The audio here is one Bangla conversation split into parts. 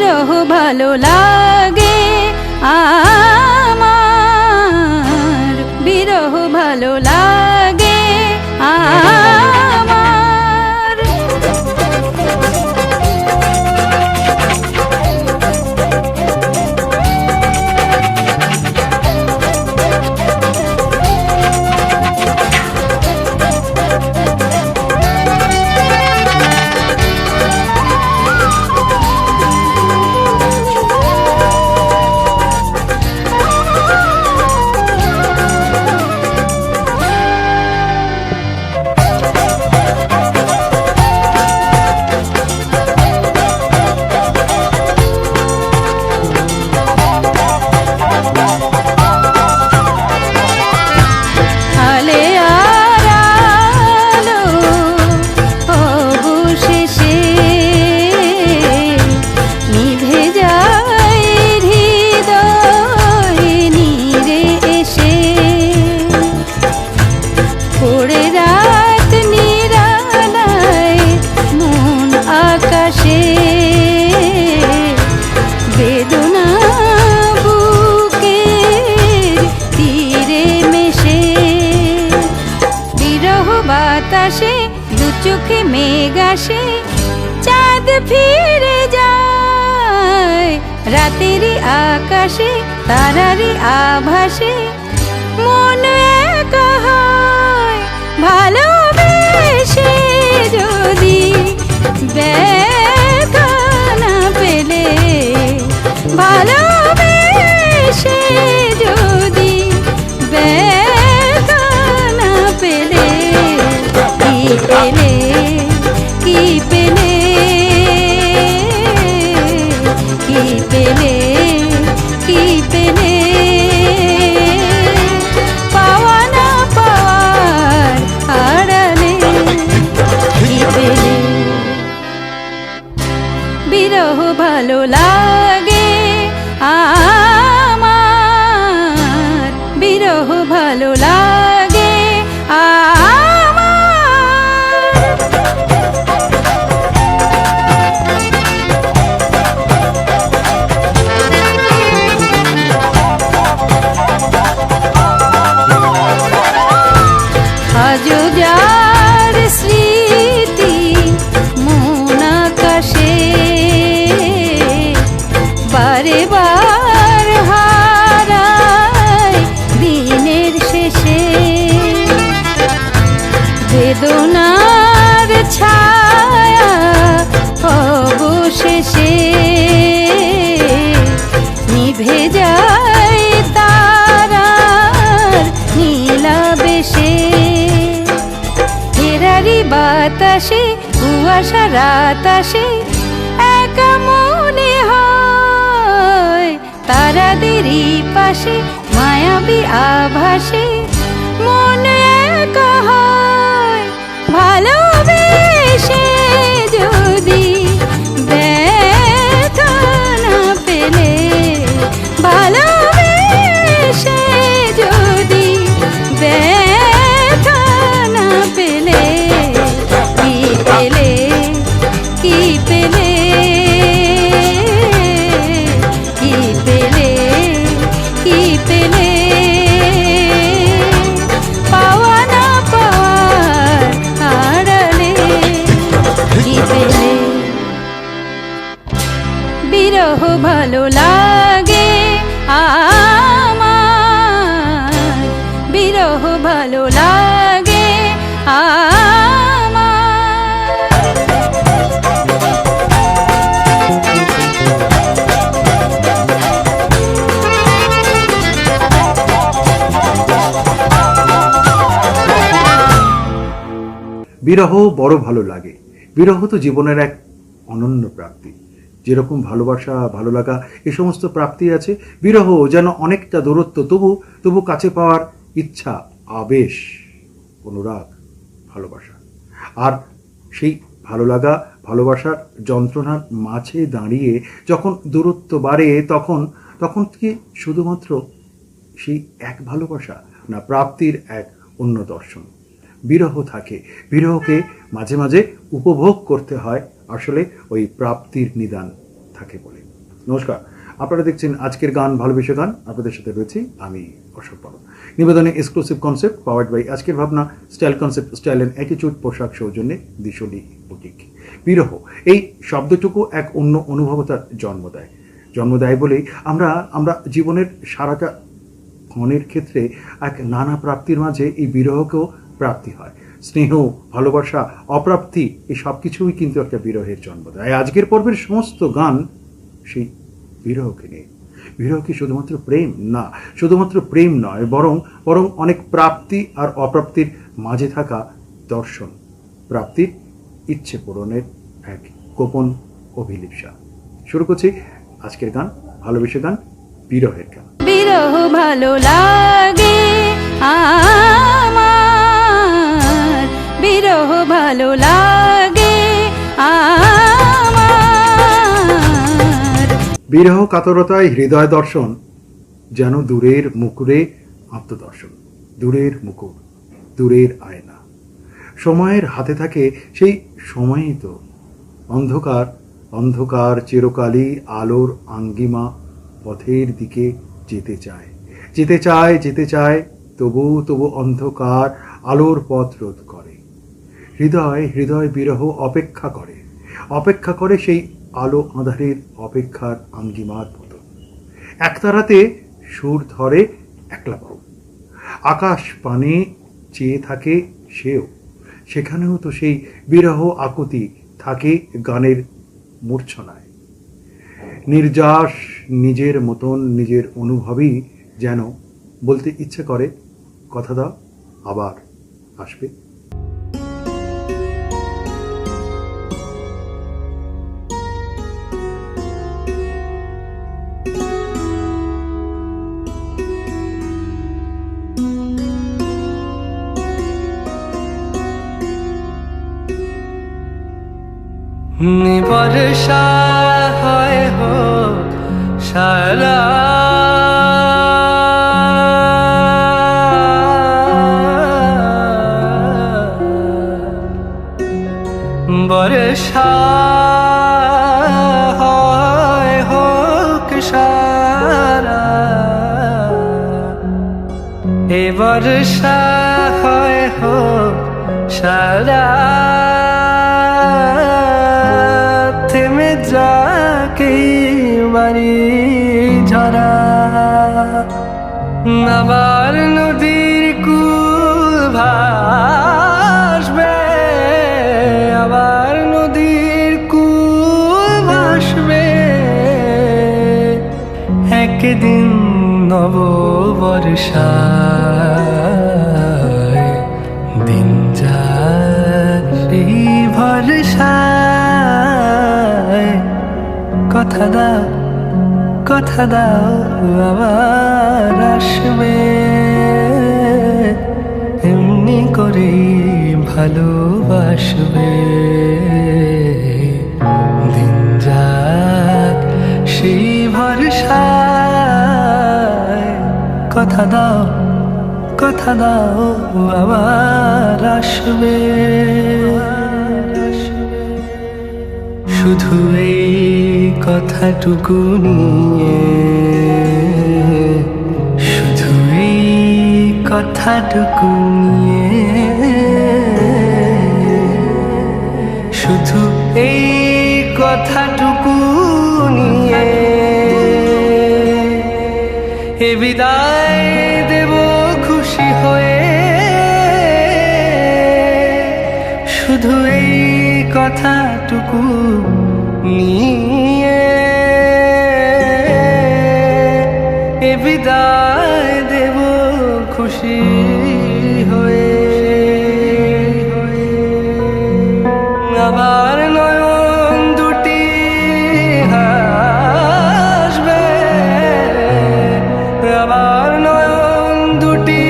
বিরহ ভালো লাগে আমার, বিরহ ভালো লাগে আমার। বাতাসে দু চোখে মেঘ আসে, চাঁদ ফিরে যায় রাতেরই আকাশে, তারারই আভাসে মন একা হয়। ভালোবেসে যদি ব্যথা না পেলে, ভালোবেসে যদি ব্যথা না পেলে, কি পেলে, কি পেলে, কি পেলে, কি পেলে, পাওয়া না পাওয়ার আড়ালে কি পেলে। বিরহ ভালো লাগে আমার, বিরহ ভালো লাগে আজও যার স্মৃতি মন আকাশে, বারে বার হারায় দিনের শেষে, বেদনার ছায়া অবশেষে নিভে যায় তারার নীলাবেশে। ফেরারি বাতাসে কুয়াশা রাত আসে, একা মনে হয় তারাদেরই পাশে, মায়াবী আভাসে মন একা হয়। ভালোবেসে যদি ব্যথা না পেলে, ভালোবেসে যদি ব্যথা না পেলে, কি পেলে, কি পেলে, কি পেলে, কি পেলে, পাওয়া না পাওয়ার আড়ালে কি পেলে। বিরহ ভালো লাগে আমার, বিরহ ভালো লাগে আমার। বিরহ বড় ভালো লাগে। বিরহ তো জীবনের এক অনন্য প্রাপ্তি। যেরকম ভালোবাসা, ভালো লাগা এ সমস্ত প্রাপ্তি আছে, বিরহ যেন অনেকটা দূরত্ব, তবু কাছে পাওয়ার ইচ্ছা, আবেশ, অনুরাগ, ভালোবাসা। আর সেই ভালো লাগা, ভালোবাসার যন্ত্রণার মাঝে দাঁড়িয়ে যখন দূরত্ব বাড়ে, তখন কি শুধুমাত্র সেই এক ভালোবাসা, না প্রাপ্তির এক অন্য দর্শন? বিরহ থাকে, বিরহকে মাঝে মাঝে উপভোগ করতে হয়। আসলে ওই প্রাপ্তির নিদান থাকে। থাকে বলে। নমস্কার, আপনারা দেখছেন আজকের গান ভালোবেসে গান। আপনাদের সাথে রয়েছি আমি অশোক পাল। নিবেদনে এক্সক্লুসিভ কনসেপ্ট পাওয়ার্ড বাই আজকের ভাবনা, style concept, style and attitude, পোশাক সৌজন্যে দিশলি বুটিক। বিরহ এই শব্দটুকু এক অন্য অনুভবতার জন্ম দেয় বলেই আমরা জীবনের সারাটা ক্ষণের ক্ষেত্রে এক নানা প্রাপ্তির মাঝে এই বিরহকেও প্রাপ্তি হয়। স্নেহ, ভালোবাসা, অপ্রাপ্তি, এই সব কিছুই কিন্তু একটা বিরহের জন্ম দেয়। আজকের পর্বের সমস্ত গান সেই বিরহকে নিয়ে। বিরহ কি শুধুমাত্র প্রেম? না, শুধুমাত্র প্রেম নয়, বরং অনেক প্রাপ্তি আর অপ্রাপ্তির মাঝে থাকা দর্শন, প্রাপ্তির ইচ্ছে পূরণের এক গোপন অভিলিপ্সা। শুরু করছি আজকের গান ভালোবেসে গান, বিরহের গান। বিরহ ভালো লাগে আমার, বিরহ ভালো লাগে আমার। বিরহ কাতরতায় হৃদয় দর্শন, যেন দূরের মুকুরে আত্মদর্শন। দূরের মুকুর, দূরের আয়না। সময়ের হাতে থাকে সেই সময়ই তো। অন্ধকার চিরকালই আলোর আঙ্গিমা পথের দিকে যেতে চায়, তবু অন্ধকার আলোর পথ রোধ করে। হৃদয় বিরহ অপেক্ষা করে সেই আলো আঁধারের অপেক্ষার আঙ্গিমার মতো। একতারাতে সুর ধরে একলা পাও, আকাশ পানে চেয়ে থাকে সেখানেও তো সেই বিরহ আকুতি থাকে গানের মূর্ছনায়। নির্যাস নিজের মতন নিজের অনুভবই যেন বলতে ইচ্ছে করে, কথা দাও আবার আসবে। বর্ষা হয় হোক সারা, বর্ষা হয় হোক সারা, এ বর্ষা হয় হোক সারা, থেমে যাকে বাড়ি ঝরা। আবার নদীর কুল ভাসবে, আবার নদীর কুল ভাসবে, একদিন নব বর্ষায় দিন যায় সেই ভরসায়। কথা দাও আবার আসবে, এমনি করে ভালোবাসবে, দিন যাক সেই ভরসায়। কথা দাও আবার আসবে। শুধু এই কথাটুকু নিয়ে, শুধু এই কথাটুকু নিয়ে, শুধু এই কথাটুকু নিয়ে এ বিদায় দেব খুশি হয়ে। শুধু এই কথাটুকু নিয়ে এ বিদায় দেব খুশি হয়ে। আবার নয়ন দুটি হাসবে, আবার নয়ন দুটি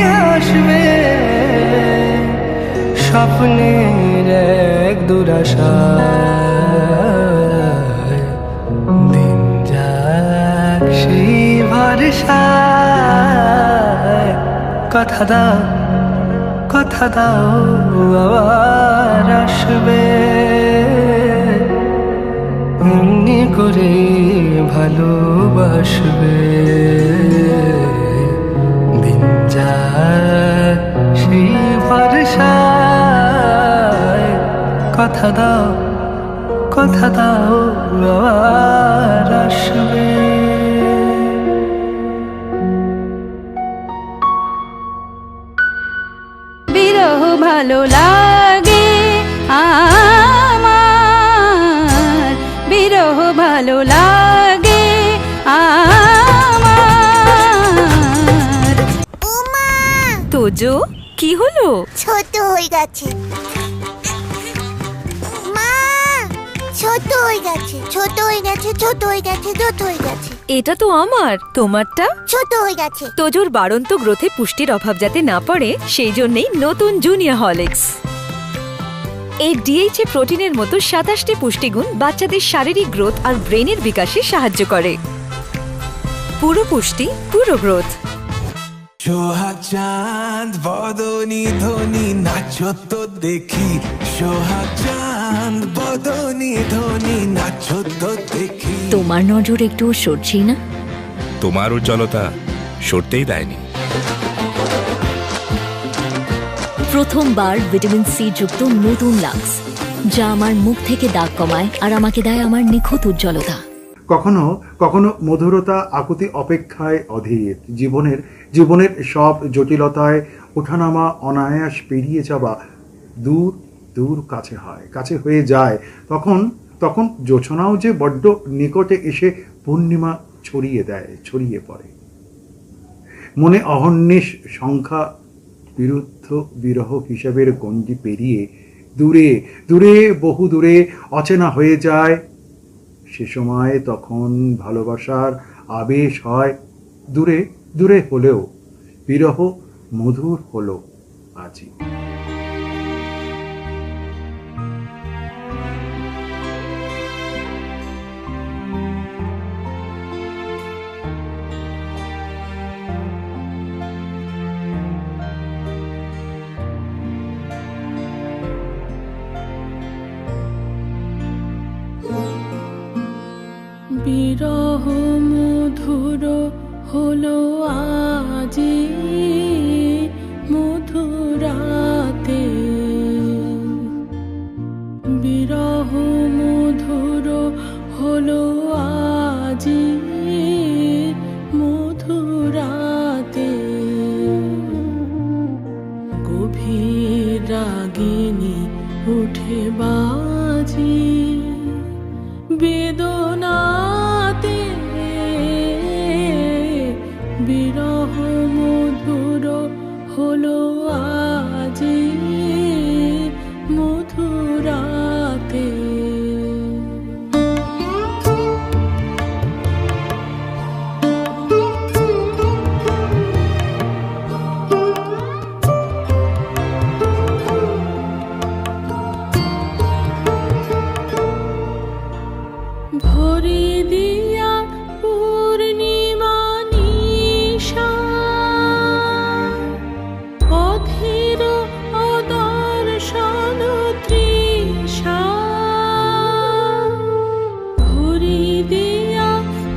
হাসবে, স্বপ্নের এক দুরাশায় দিন যাক সেই ভরসায়। কথা দাও আবার আসবে, এমনি করে ভালোবাসবে। দিন যায় সেই ভরসায়, কথা দাও কথা দাও আবার আসবে। বিরহ ভালো লাগে আমার, বিরহ ভালো লাগে আমার। ওমা, তোজো কি হলো? ছোট হয়ে গেছে। মা, ছোট হয়ে গেছে, ছোট হয়ে গেছে, ছোট হয়ে গেছে, ছোট হয়ে গেছে, এটা তো আমার, তোমারটা? ছোট হয়ে গেছে। তোজোর বাড়ন্ত গ্রোথে পুষ্টির অভাব যাতে না পড়ে সেই জন্যই নতুন জুনিয়র হরলিক্স। এই ডিএইচএ প্রোটিনের মতো 27টি পুষ্টিগুণ বাচ্চাদের শারীরিক গ্রোথ আর ব্রেনের বিকাশে সাহায্য করে। পুরো পুষ্টি, পুরো গ্রোথ। সোহাগ চাঁদ বদনি ধ্বনি নাচো তো দেখি, সোহাগ চাঁদ বদনি ধ্বনি নাচো তো দেখি। তোমার নজর একটু সরছেই না? তোমার উজ্জ্বলতা সরতেই দেয়নি। প্রথমবার ভিটামিন সি যুক্ত নতুন লাক্স, যা আমার মুখ থেকে দাগ কমায় আর আমাকে দেয় আমার নিখুঁত উজ্জ্বলতা। কখনো কখনো মধুরতা আকুতি অপেক্ষায় অধীর। জীবনের সব জটিলতায় ওঠানামা অনায়াস পেরিয়ে যাওয়া দূর দূর কাছে হয়ে যায়। তখন জোছনাও যে বড্ড নিকটে এসে পূর্ণিমা ছড়িয়ে পড়ে। মনে অহর্নিশ সংখ্যা বিরুদ্ধ বিরহ হিসাবের গণ্ডি পেরিয়ে দূরে বহু দূরে অচেনা হয়ে যায়। সে সময় তখন ভালোবাসার আবেশ হয় দূরে হলেও বিরহ মধুর হলো আজি। বিরহ মধুর হলো আজি মধুরাতে, বিরহ মধুর হলো আজি মধুরাতে। গভীর রাগিনী উঠে বাজি বেদনাতে, বিরহ মধুর হলো আজি মধুরাতে। ভরি দিয়া পূর্ণিমা নিশা, অধীর অদর্শন তৃষা। ভরি দিয়া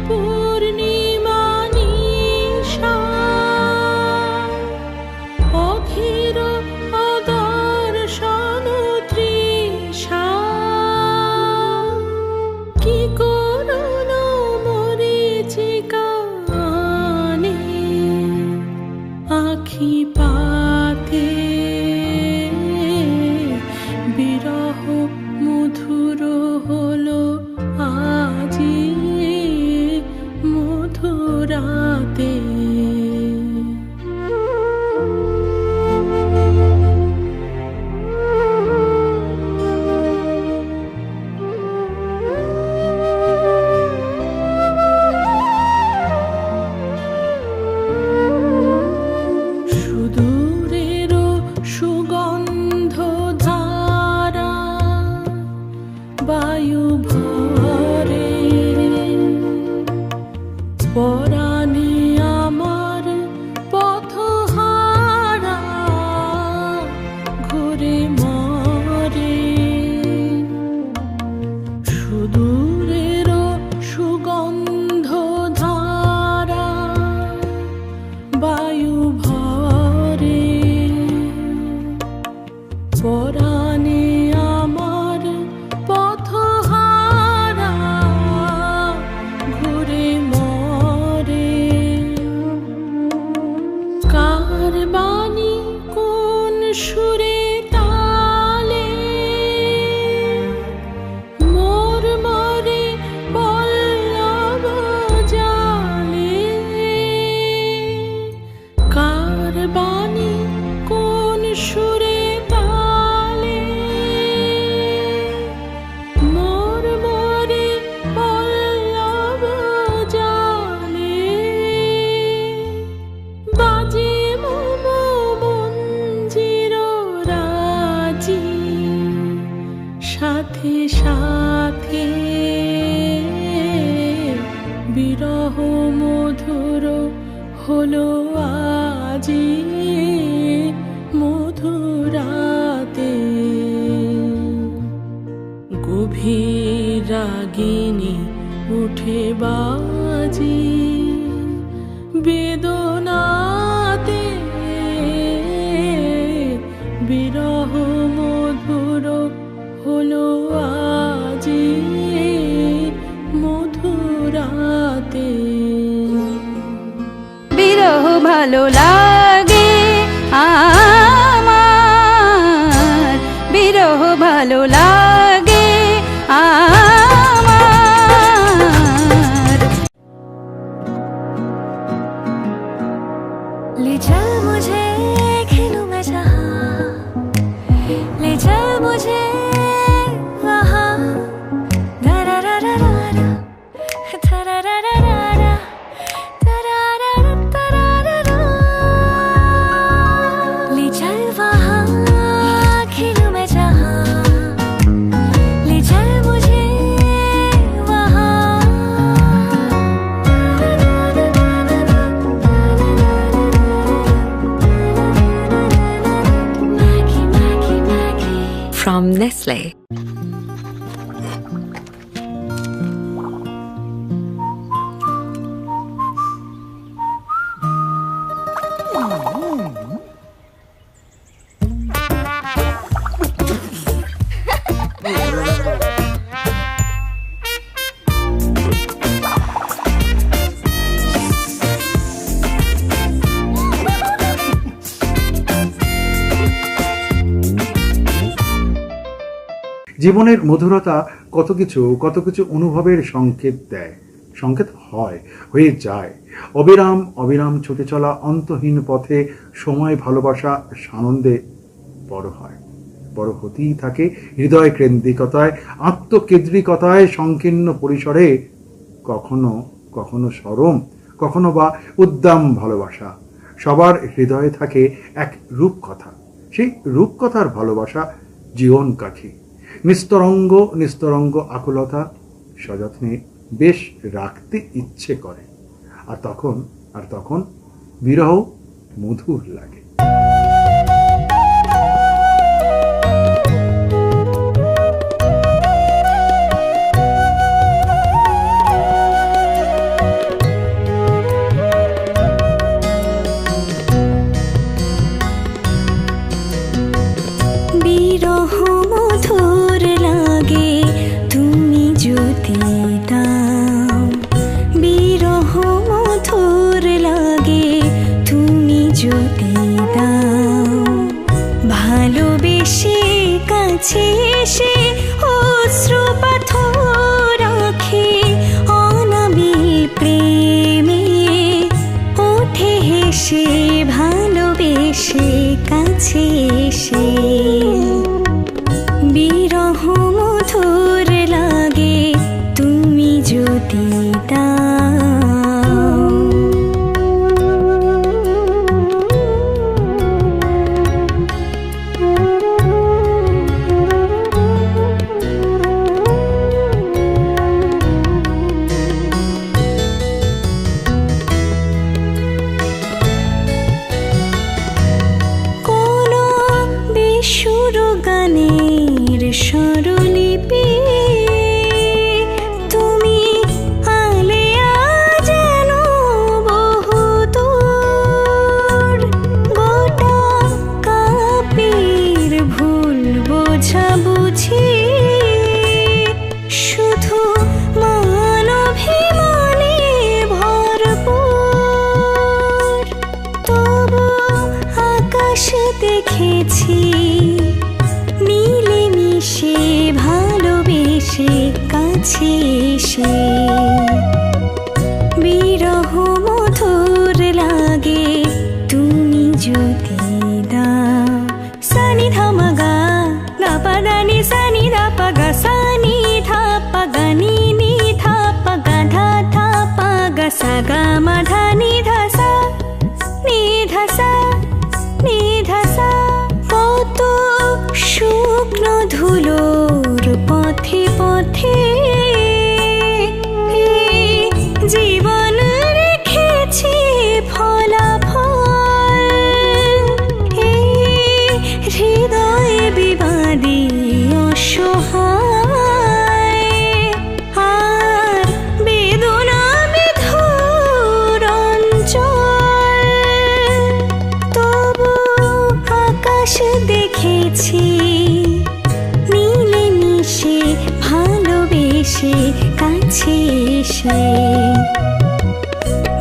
পূর্ণিমা নিশা, অধীর অদর্শন তৃষা। কি করুণ মধুর হলো আজি মধুরাতে। গভীর রাগিনী উঠে বাজি বেদনাতে, বিরহ মধুর হলো আজি মধুরাতে। বিরহ ভালো লাগে আমার, বিরহ ভালো লাগে আমার। ले चल मुझे खेलूं मैं जहाँ, ले चल मुझे वहाँ, दरारारारा, दरारारारा, दरारारारा। ले चल वहाँ खेलूं मैं जहाँ, ले चल मुझे वहाँ। Maggie, Maggie, Maggie. From Nestle. জীবনের মধুরতা কত কিছু অনুভবের সংকেত দেয়, সংকেত হয়, হয়ে যায়। অবিরাম অবিরাম ছুটে চলা অন্তহীন পথে সময় ভালোবাসা সানন্দে বড় হয়, বড় হতেই থাকে হৃদয় কেন্দ্রিকতায়, আত্মকেন্দ্রিকতায়, সংকীর্ণ পরিসরে, কখনো কখনো সরম, কখনো বা উদ্দাম ভালোবাসা। সবার হৃদয়ে থাকে এক রূপকথা, সেই রূপকথার ভালোবাসা জীবনকাঠি, নিস্তরঙ্গ আকুলতা, সযত্নে বেশ রাখতে ইচ্ছে করে। আর তখন বিরহ মধুর লাগে। বিরহ মধুর লাগে তুমি যদি দাও, বিরহ মধুর লাগে তুমি যদি দাও। ভালোবেসে কাছে এসে অশ্রুপাথর রাখে অনাবিল প্রেমে, ওঠে হেসে ভালোবেসে কাছে এসে। বিরহ মধুর লাগে তুমি যদি দাও। কোনো বেসুর গানের স্বরলিপি তুমি আলেয়া যেন বহুদূর। গোটা কাপের ভুল বোঝাবুঝি শুধু মানভিমানে ভরপুর। তবু আকাশ দেখেছি মিলেমিশে ভালোবেসে কাছে এসে। বিরহ মধুর লাগে তুমি যদি দাও। সানি ধামাগা গা পাদানি সানি ধা পাগা, সানি ধা পাগা নি নি ধা পাগা ধা ধা পাগা সাগা মা ধা নি ধা সা নি ধা সা নি ধা সা। কত শুকনো ধুলোর পথে পথে সে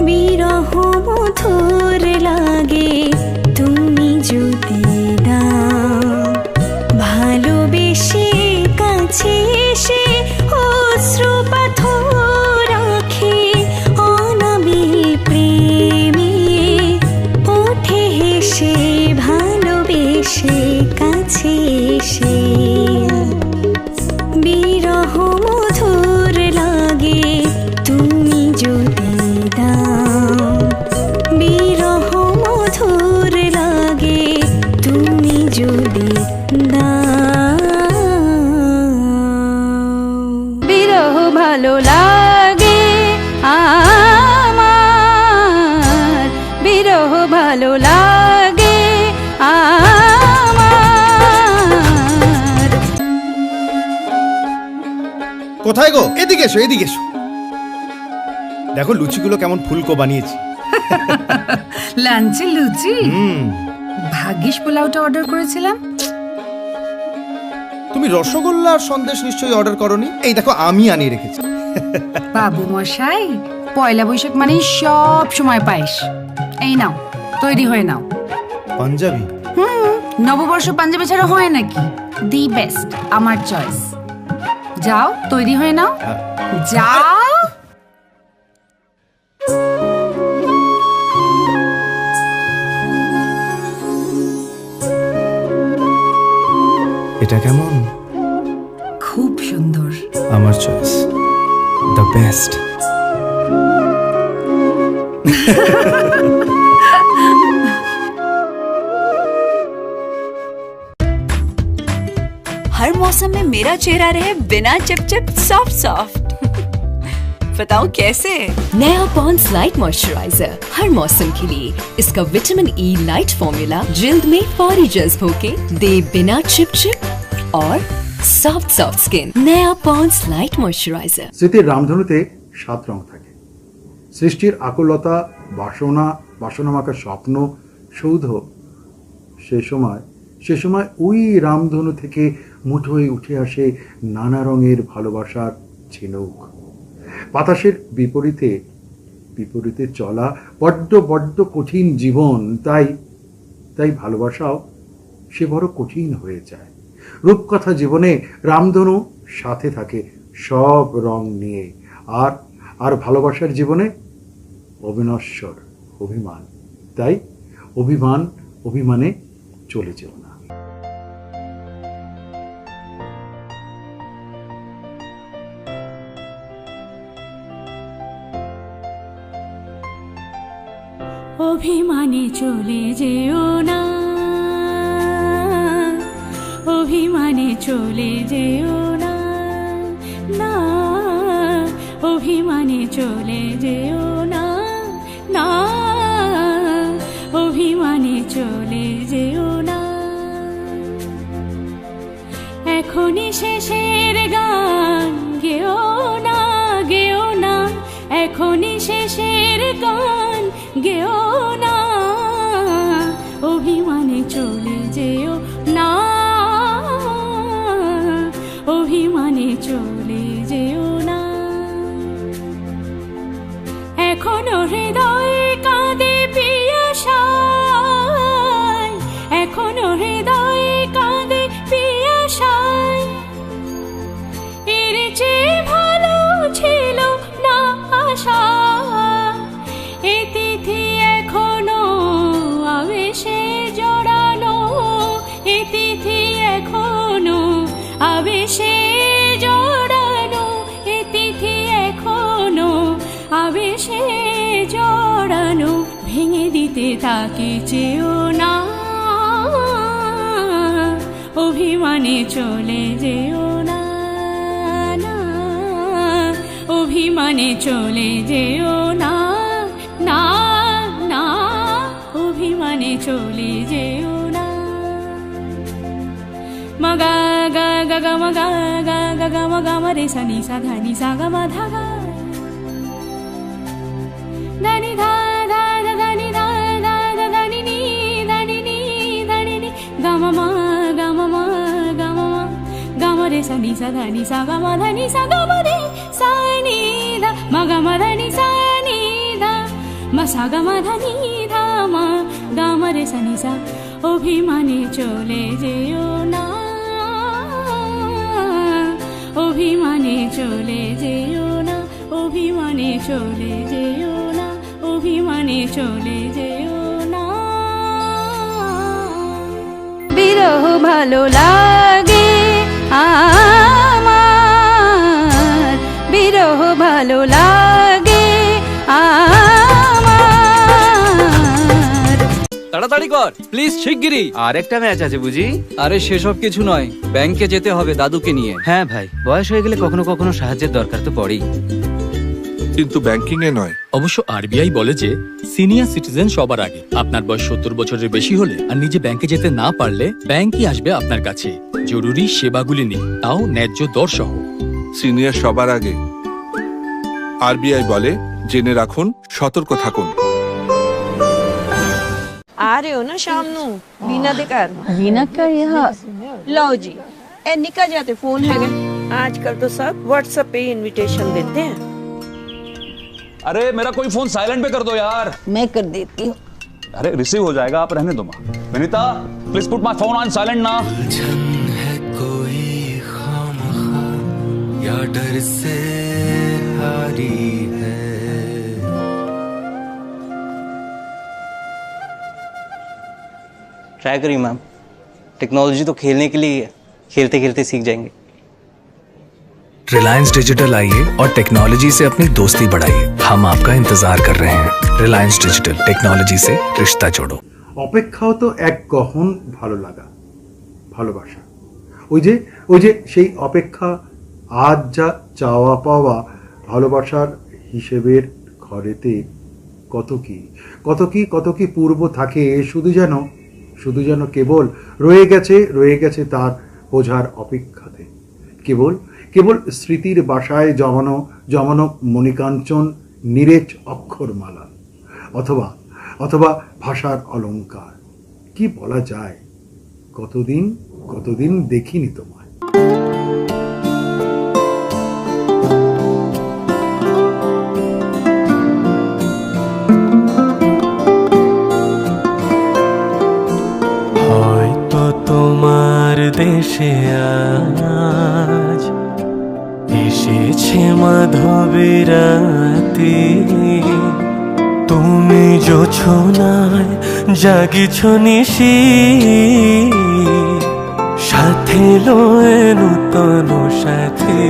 বিরহ মধুর লাগে তুমি যদি দাও ভালোবেসে কাছে এসে অশ্রু পাথর রাখে অনাবিল প্রেমে ওঠে হেসে ভালোবেসে কাছে এসে বিরহ মধুর লাগে তুমি যদি দাও বিরহ মধুর লাগে তুমি যদি দাও বিরহ ভালো লাগে আমার বিরহ ভালো লাগে আমার। কোথায় গো? এদিকে এসো, এদিকে এসো। দেখো লুচিগুলো কেমন ফুলকো বানিয়েছি। লাঞ্চে লুচি? ভাগ্যিস পোলাওটা অর্ডার করেছিলাম। তুমি রসগোল্লা আর সন্দেশ নিশ্চয়ই অর্ডার করনি। এই দেখো আমি আনিয়ে রেখেছি। বাবু মশাই, পয়লা বৈশাখ মানে সব সময় পায়েস। এই নাও, তৈরি হয়ে নাও। পাঞ্জাবি? নববর্ষ পাঞ্জাবি ছাড়া হয় নাকি? দি বেস্ট, আমার চয়েস। যাও, তৈরি হয়ে নাও। যাও। এটা কেমন? খুব সুন্দর। আমার চয়েস, দ্য বেস্ট। हर मौसम में मेरा चेहरा रहे बिना चिपचिप सॉफ्ट सॉफ्ट। बताओ कैसे? नया पॉन्ड्स लाइट मॉइस्चराइजर हर मौसम के लिए। इसका विटामिन ई लाइट फॉर्मूला जिल्द में फौरी जज्ब होके दे बिना चिपचिप और সফট সফট স্কিন। নয়া পন্ডস লাইট ময়শ্চারাইজার। স্মৃতির রামধনুতে 7 রং থাকে। সৃষ্টির আকুলতা, বাসনামাখা স্বপ্ন, সৌধ। সে সময় ওই রামধনু থেকে মুঠোয় উঠে আসে নানা রঙের ভালোবাসার ঝিনুক। বাতাসের বিপরীতে চলা বড্ড কঠিন জীবন। তাই ভালোবাসাও সে বড় কঠিন হয়ে যায়। রূপকথা জীবনে রামধনু সাথে থাকে সব রং নিয়ে। আর ভালোবাসার জীবনে অবিনশ্বর অভিমান। তাই অভিমানে চলে যেও না। অভিমানে চলে যেও না, অভিমানে চলে যেও না, না অভিমানে চলে যেও না, না অভিমানে চলে যেও না। এখনই শেষের গান গেও না, গেও না, এখনই শেষের গান গেও না, অভিমানে চলে যেও না, অভিমানে চলে যেও না। এখনো হৃদয় কাঁদে পিয়াসায়, এখনো হৃদয় কাঁদে পিয়াসায়। এর চেয়ে ভালো ছিল না আশা, এ তিথি এখনো আবেশে জড়ানো, এ তিথি এখনো আবেশে জড়ানো, এ তিথি এখনো আবেশে জড়ানো। ভেঙে দিতে তাকে চেয়েও না, অভিমানে চলে যেও না, না অভিমানে চলে যেও না, না না অভিমানে চলে যেও না। মগা গা গা গা মগা গা গা গা মগা মরে সা নি সা ধা নি সা গা মা ধা গা, ধা নি ধা ধা ধা নি ধা ধা ধা নি নি ধা নি নি ধা নি নি গা মা মা গা মা মা গা মা মা গা মরে সা নি সা ধা নি সা গা মা ধা নি সা গা মা রে সা নি ধা মা ga ma da ni sa ni da ma sa ga ma da ni da ma ga ma re sa ni sa অভিমানে চলে যেও না অভিমানে চলে যেও না অভিমানে চলে যেও না অভিমানে চলে যেও না বিরহ ভালো লাগে আমার বিরহ ভালো লাগে আমার তাড়াতাড়ি কর প্লিজ শিগগিরই। আর একটা ম্যাচ আছে বুঝি? আরে সেসব কিছু নয়, ব্যাংকে যেতে হবে দাদুকে নিয়ে। হ্যাঁ ভাই, বয়স হয়ে গেলে কখনো কখনো সাহায্যের দরকার তো পড়েই। কিন্তু ব্যাংকিং এ নয়। অবশ্য আরবিআই বলে যে সিনিয়র সিটিজেন সবার আগে। আপনার বয়স 70 বছরের বেশি হলে আর নিজে ব্যাংকে যেতে না পারলে ব্যাংকই আসবে আপনার কাছে জরুরি সেবাগুলি নিয়ে, তাও ন্যায্য দর সহ। সিনিয়র সবার আগে। আরবিআই বলে জেনে রাখুন, সতর্ক থাকুন। आ रहे हो ना शाम नू बीना दे घर बीना का यहाँ लो जी ए निकल जाते फोन है आजकल तो सब व्हाट्सएप पे इनविटेशन देते हैं। अरे मेरा कोई फोन साइलेंट पे कर दो यार। मैं कर देती हूँ। अरे रिसीव हो जाएगा, आप रहने दो माँ। Vinita please put my phone on silent ना। है कोई खामखा या डर से हारी है। ट्राई करिए मैम, टेक्नोलॉजी तो खेलने के लिए है, खेलते खेलते सीख जाएंगे। रिलायंस डिजिटल आइए और टेक्नोलॉजी से अपनी दोस्ती बढ़ाइए। हम आपका इंतजार कर रहे हैं। रिलायंस डिजिटल, टेक्नोलॉजी से रिश्ता जोड़ो। অপেক্ষাও তো এক গহন ভালো লাগা, ভালোবাসা। ওই যে সেই অপেক্ষা, আজ যা চাওয়া পাওয়া ভালোবাসার হিসেবের ঘরেতে কত কি পূর্ব থাকে, শুধু যেন কেবল রয়ে গেছে তার বোঝার অপেক্ষাতে। কেবল স্মৃতির বাসায় জমানো মণিকাঞ্চন, নিরেট অক্ষরমালা, অথবা ভাষার অলংকার। কি বলা যায়, কতদিন দেখিনি তোমায়। তোমার দেশে আজ এসেছে মাধবী রাতে, তুমি জোছনায় জাগিছ নিশি, সাথে লয়ে নূতন সাথে।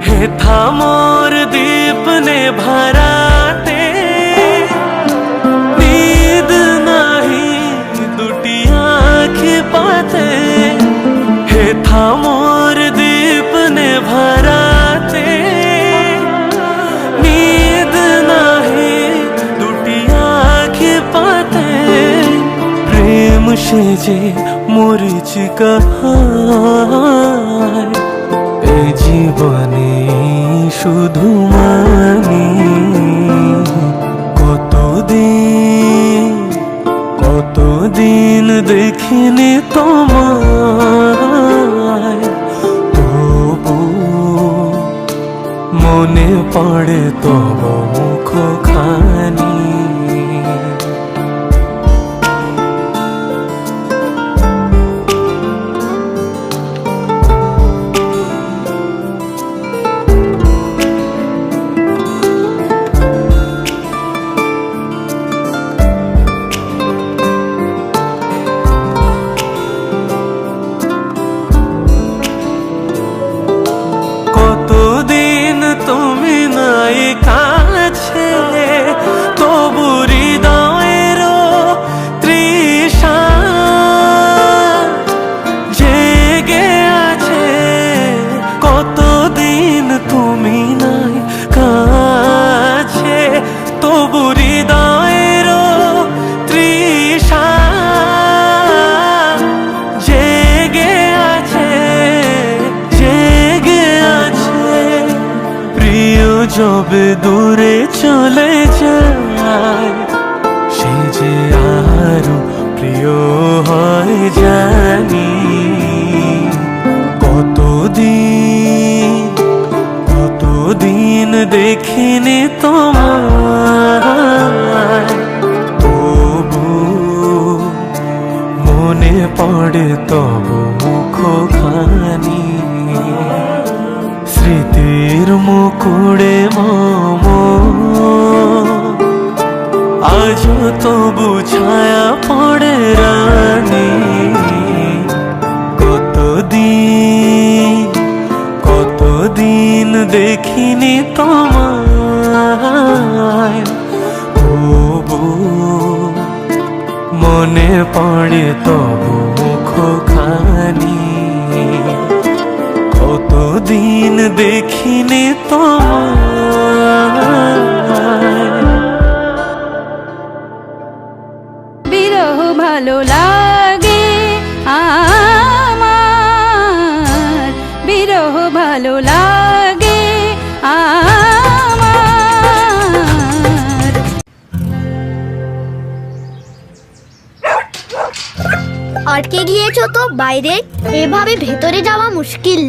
হে থামর দীপ নে ভারাতে, নীদ নাহি দুটি আঁখি পাতে। হে থামর দীপ নে ভারাতে, নীদ নাহি দুটি আঁখি পাতে। প্রেম সেজে মরিচিকা এ জীবনে শুধু মানি। কতদিন দেখিনি তোমায়, তবু মনে পড়ে তব মুখ খানি। কতদিন তুমি নাই কাছে, তবু হৃদয়ের তৃষা জেগে আছে। কতদিন তুমি নাই কাছে, তবু হৃদয়ের তৃষা জেগে আছে। প্রিয় যবে দূরে চলে যায়, সে যে আরো প্রিয় হয় জানি। কতদিন কতদিন দেখিনি তোমায়, তবু মনে পড়ে তবু মুখখানি, স্মৃতির মুকুড়ে মম আজও তবু ছায়া পড়ে রানী। কতদিন দেখিনি তোমায়, তবু মনে পড়ে তবু মুখখানি, কতদিন দেখিনি তোমায়। বিরহ ভালো লাগে আমার, বিরহ ভালো লাগে আমার। আটকে গিয়েছো তো বাইরে, এভাবে ভেতরে যাওয়া মুশকিল।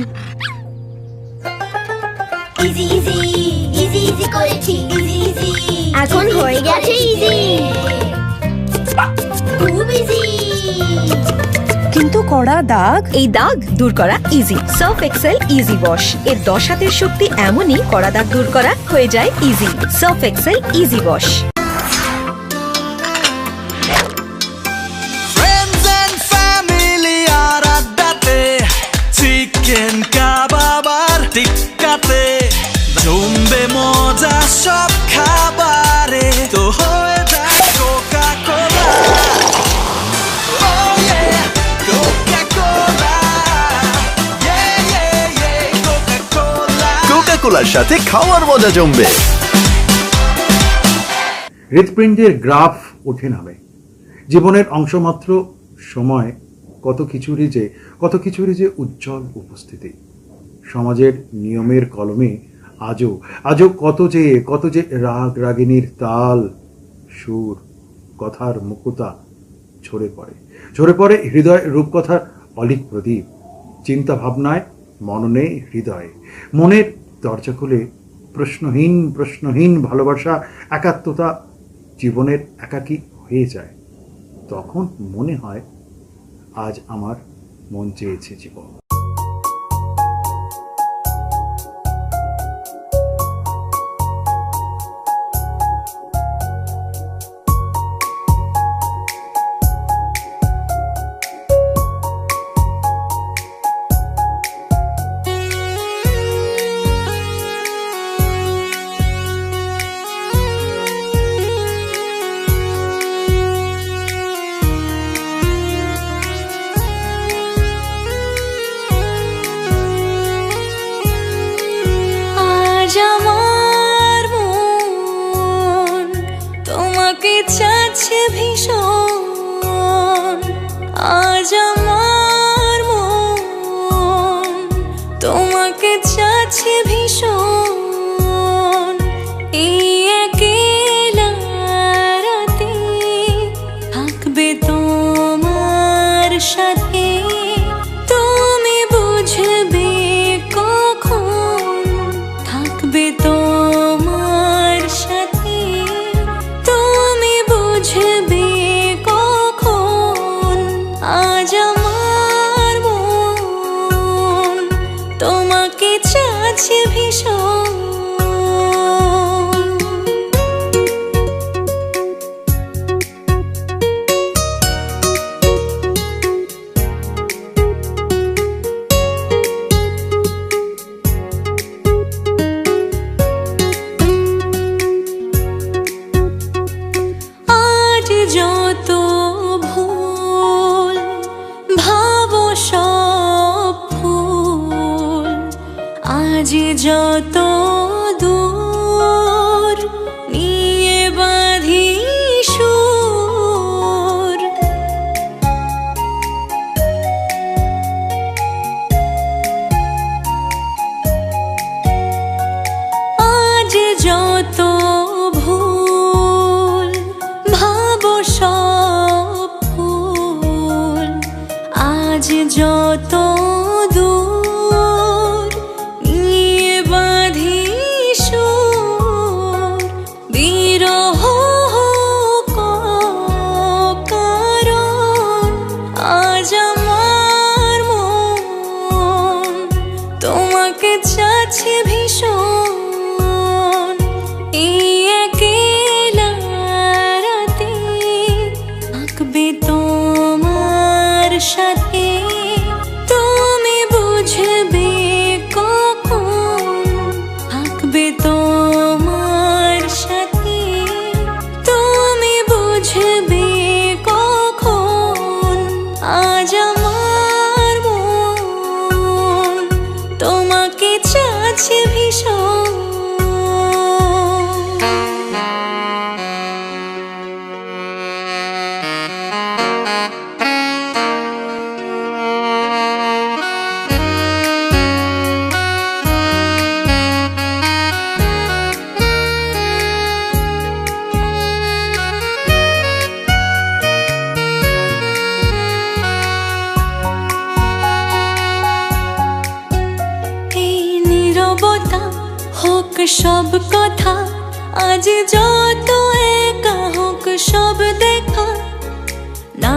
ইজি ইজি ইজি ইজি করেছি, ইজি ইজি এখন হয়ে গেছে ইজি, খুব ইজি। কিন্তু কড়া দাগ, এই দাগ দূর করা easy. Surf Excel easy wash এর 10 হাতের শক্তি এমনই, কড়া দাগ দূর করা হয়ে যায় easy. Surf Excel easy wash. Chicken kebab আর টিক্কাতে জমবে মজা সব খাবারে, তো হয়ে যায় কোকা কোলা। কোকা কোলার সাথে খাওয়ার মজা জমবে। হৃৎপিণ্ডের গ্রাফ ওঠে নামে, জীবনের অংশমাত্র সময় কত কিছুরই যে উজ্জ্বল উপস্থিতি। সমাজের নিয়মের কলমে আজও কত যে রাগিনীর তাল সুর, কথার মুকুতা ঝরে পড়ে হৃদয় রূপকথার অলিক প্রদীপ। চিন্তা ভাবনায়, মননে, হৃদয়ে, মনের দরজা খুলে প্রশ্নহীন ভালোবাসা, একাত্মতা জীবনের একাকী হয়ে যায়। তখন মনে হয় আজ আমার মন চেয়েছে জীবন। চাচ্ছে ভীষণ, আজ আমার মন তোমাকে চাচ্ছে ভীষণ। এই একলা রাতে থাকবে তোমার সাথে, তুমি বুঝবে কখন থাকবে তোমার সাথে, তুমি বুঝবে কখন। আজ আমার মন তোমাকে চাচ্ছে ভীষণ। তোমার সাথে, তুমি বুঝবে কখন আজ আমার মন তোমাকে চাচ্ছে ভীষণ। হোক সব কথা আজ যত একা হোক সব দেখা, না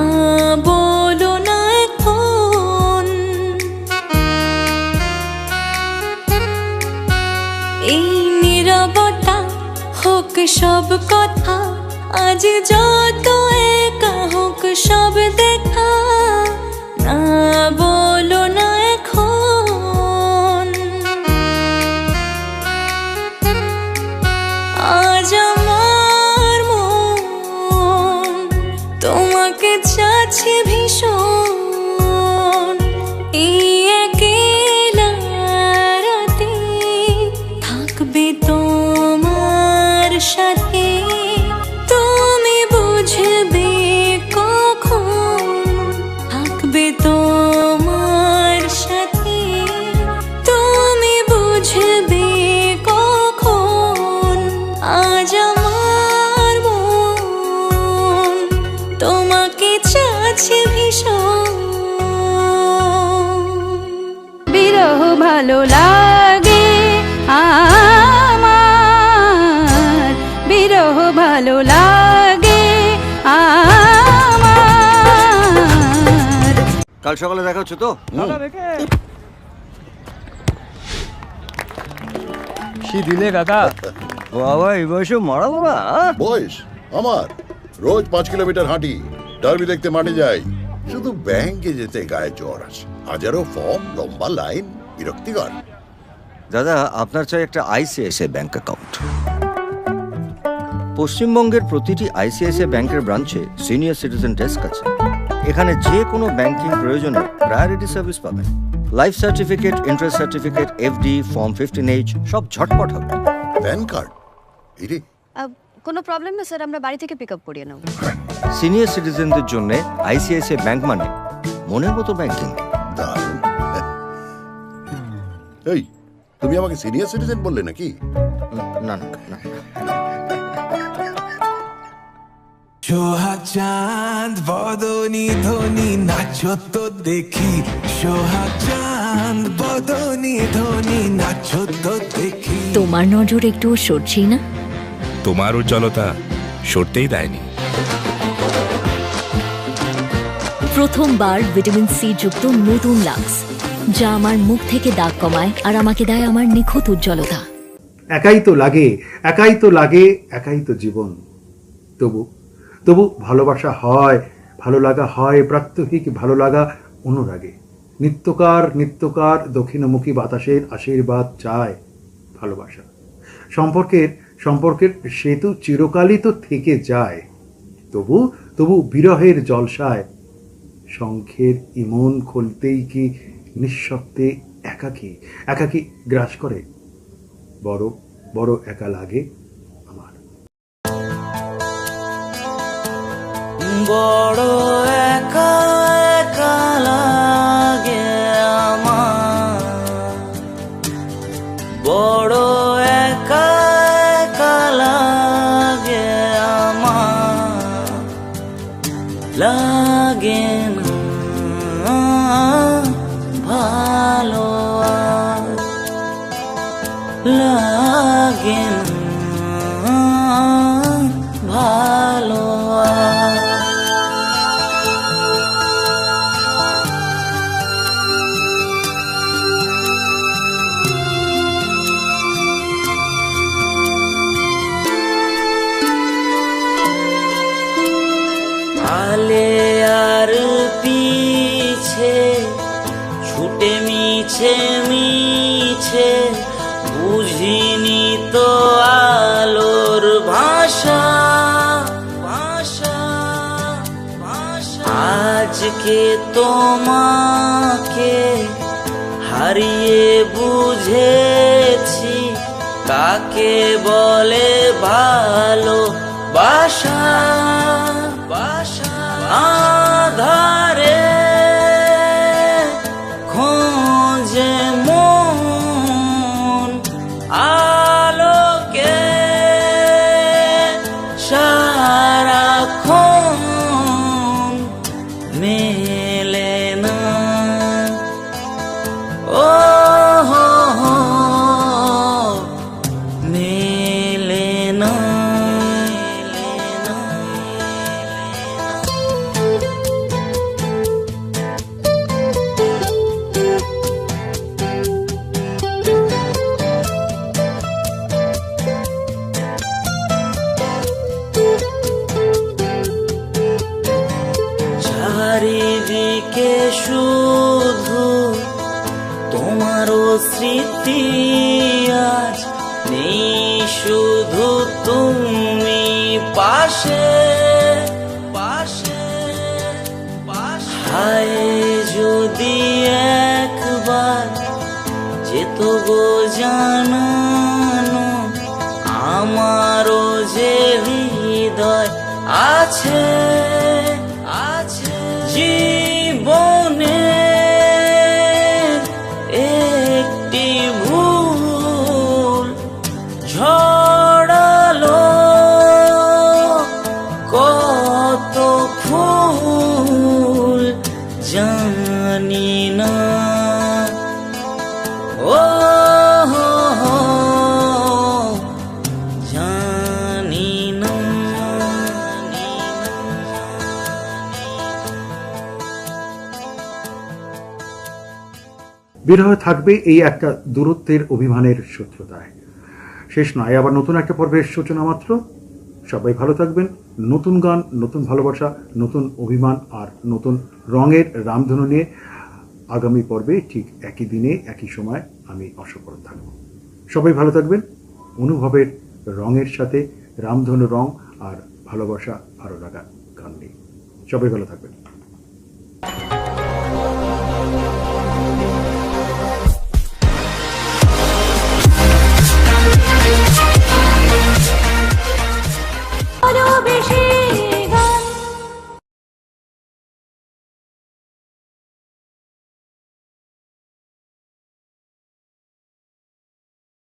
বলো না এখন এই নীরবতা। হোক সব কথা আজ যত একা হোক সব দেখা, না বলো না এখন। আজ আমার মন তোমাকে চাচ্ছে ভীষণ। এই একলা রাতে থাকবে তোমার সাথে, তুমি বুঝবে কখন থাকবে তোমার সাথে, তুমি বুঝবে কখন আজ আমার মন তোমাকে চাচ্ছে ভীষণ। বিরহ ভালো লাগে আমার, বিরহ ভালো লাগে আমার। কাল সকালে দেখা হচ্ছে তো? কি দিলে কাকা? বাবা এই বয়সে মারাবো না। বয়স আমার রোজ 5 কিলোমিটার হাঁটি, ডার্বি দেখতে মাঠে যাই, শুধু ব্যাংকে যেতে গায়ে জ্বর আসে। হাজারো ফর্ম, লম্বা লাইন, বিরক্তিকর। দাদা আপনার চাই একটা আইসিআইসিআই ব্যাংক অ্যাকাউন্ট। পশ্চিমবঙ্গের প্রতিটি আইসিআইসিআই ব্যাংকের ব্রাঞ্চে সিনিয়র সিটিজেন ডেস্ক আছে। এখানে যে কোনো ব্যাংকিং প্রয়োজনে প্রায়োরিটি সার্ভিস পাবেন। Life certificate, interest certificate, FD, form 15H সব ঝটপট হবে। প্যান কার্ড এরে কোনো প্রবলেম না স্যার, আমরা বাড়ি থেকে পিক আপ করিয়ে নেব। সিনিয়র সিটিজেনদের জন্য আইসিআইসিআই ব্যাংক মানে মনের মতো ব্যাংকিং। দারুণ। এই তুমি আমাকে সিনিয়র সিটিজেন বললে নাকি? না না না। সোহাগ চাঁদ বদনি ধ্বনি নাচো তো দেখি, সোহাগ চাঁদ বদনি ধ্বনি নাচো তো দেখি। তোমার নজর একটু সরছেই না? তোমার উজ্জ্বলতা সরতেই দেয়নি। প্রথমবার ভিটামিন সি যুক্ত নতুন লাক্স, যা আমার মুখ থেকে দাগ কমায় আর আমাকে দেয় আমার নিখুঁত উজ্জ্বলতা। একাই তো লাগে, একাই তো লাগে, একাই তো জীবন। তবু তবু ভালোবাসা হয়, ভালো লাগা হয়, প্রাত্যহিক ভালো লাগা অনুরাগে। নিত্যকার নিত্যকার দক্ষিণমুখী বাতাসের আশীর্বাদ চায় ভালোবাসা। সম্পর্কের সেতু চিরকালই তো থেকে যায়। তবু তবু বিরহের জলসায় শঙ্খের ইমন খুলতেই কি নিঃশব্দে একাকী একাকী গ্রাস করে। বড় বড় একা লাগে আমার। বড় একা একা লাগে আমার, বড় একা একা লাগে আমার, লাগে না ভালো লাগে না ভালো। আজকে তোমাকে হারিয়ে বুঝেছি কাকে বলে ভালোবাসা। আধারে খোঁজে মন আলোকে সারাক্ষণ মেলে না। ও মেলে না। চারিদিকে শুধু তোমারও স্মৃতি, আজ নেই শুধু তুমি পাশে। হায় যদি একবার যেত গো জানানো আমারও যে হৃদয় আছে জীবনে একটি ভুল ঝড়ালো কত ফুল জানি না। ও জানি না। বিরহ থাকবে এই একটা দূরত্বের অভিমানের শত্রুতায়। শেষ নয়, আবার নতুন একটা পর্বের সূচনা মাত্র। সবাই ভালো থাকবেন। নতুন গান, নতুন ভালোবাসা, নতুন অভিমান আর নতুন রঙের রামধনু নিয়ে আগামী পর্বে ঠিক একই দিনে একই সময় আমি অসফল থাকব। সবাই ভালো থাকবেন। অনুভবের রঙের সাথে রামধনু রং আর ভালোবাসা ভালো লাগা গান নিয়ে সবাই ভালো থাকবেন।